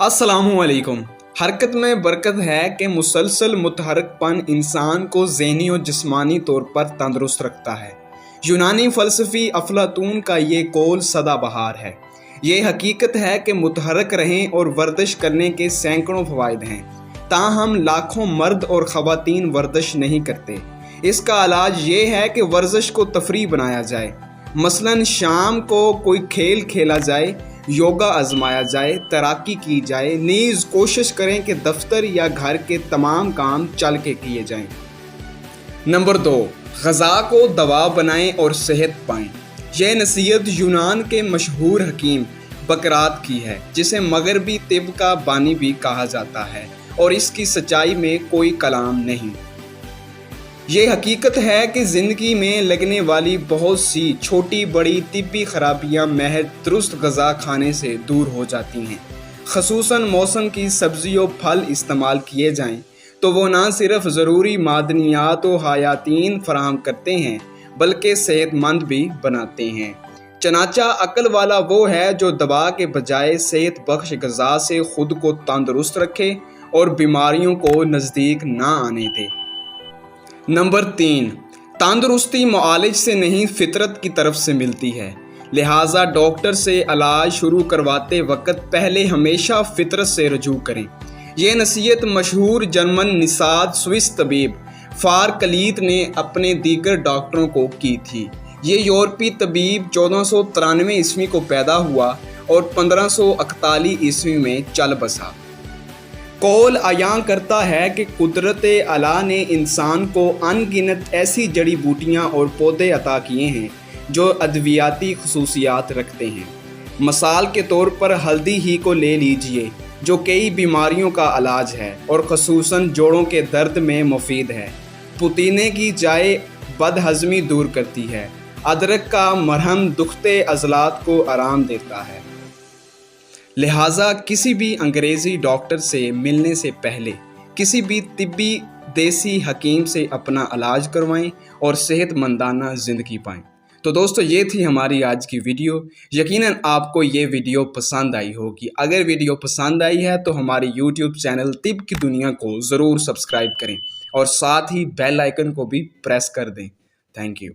अस्सलाम वालेकुम। हरकत में बरकत है कि मुसलसल मुतहरकपन इंसान को ज़हनी और जिस्मानी तौर पर तंदुरुस्त रखता है। यूनानी फ़लसफ़ी अफलातून का ये कौल सदाबहार है। ये हकीकत है कि मुतहरक रहें और वर्जिश करने के सैकड़ों फ़वाइद हैं, ताहम लाखों मर्द और ख़वातीन वर्जिश नहीं करते। इसका इलाज ये है कि वर्जिश को तफरीह बनाया जाए। मसलन शाम को कोई खेल खेला जाए, योगा आजमाया जाए, तैराकी की जाए। नीज़ कोशिश करें कि दफ्तर या घर के तमाम काम चल के किए जाएं। नंबर 2, ग़ज़ा को दवा बनाएं और सेहत पाएं। यह नसीहत यूनान के मशहूर हकीम बकरात की है, जिसे मगरबी तिब का बानी भी कहा जाता है, और इसकी सच्चाई में कोई कलाम नहीं। ये हकीकत है कि ज़िंदगी में लगने वाली बहुत सी छोटी बड़ी तिब्बी खराबियाँ महज दुरुस्त ग़ज़ा खाने से दूर हो जाती हैं। ख़ुसूसन मौसम की सब्ज़ी और फल इस्तेमाल किए जाएं तो वो ना सिर्फ ज़रूरी मादनियात व हयातीन फराहम करते हैं, बल्कि सेहतमंद भी बनाते हैं। चनाचा अक्ल वाला वो है जो दवा के बजाय सेहत बख्श ग़ज़ा से ख़ुद को तंदुरुस्त रखे और बीमारियों को नज़दीक ना आने दे। नंबर 3, तंदुरुस्ती मुआलिज से नहीं फितरत की तरफ से मिलती है। लिहाजा डॉक्टर से इलाज शुरू करवाते वक्त पहले हमेशा फितरत से रजू करें। यह नसीहत मशहूर जर्मन निसाद स्विस तबीब फारकलीत ने अपने दीगर डॉक्टरों को की थी। ये यूरोपी तबीब 1493 ईस्वी को पैदा हुआ और 1541 ईस्वी में चल बसा। कौल अयां करता है कि कुदरत अला ने इंसान को अनगिनत ऐसी जड़ी बूटियाँ और पौधे अता किए हैं जो अद्वियाती खसूसियात रखते हैं। मिसाल के तौर पर हल्दी ही को ले लीजिए, जो कई बीमारियों का इलाज है और ख़ुसूसन जोड़ों के दर्द में मुफीद है। पुदीने की चाय बदहज़मी दूर करती है। अदरक का मरहम दुखते अज़लात को आराम देता है। लिहाजा किसी भी अंग्रेज़ी डॉक्टर से मिलने से पहले किसी भी तिब्बी देसी हकीम से अपना इलाज करवाएं और सेहतमंदाना ज़िंदगी पाएं। तो दोस्तों, ये थी हमारी आज की वीडियो। यकीनन आपको ये वीडियो पसंद आई होगी। अगर वीडियो पसंद आई है तो हमारे यूट्यूब चैनल तिब की दुनिया को ज़रूर सब्सक्राइब करें और साथ ही बेल आइकन को भी प्रेस कर दें। Thank you.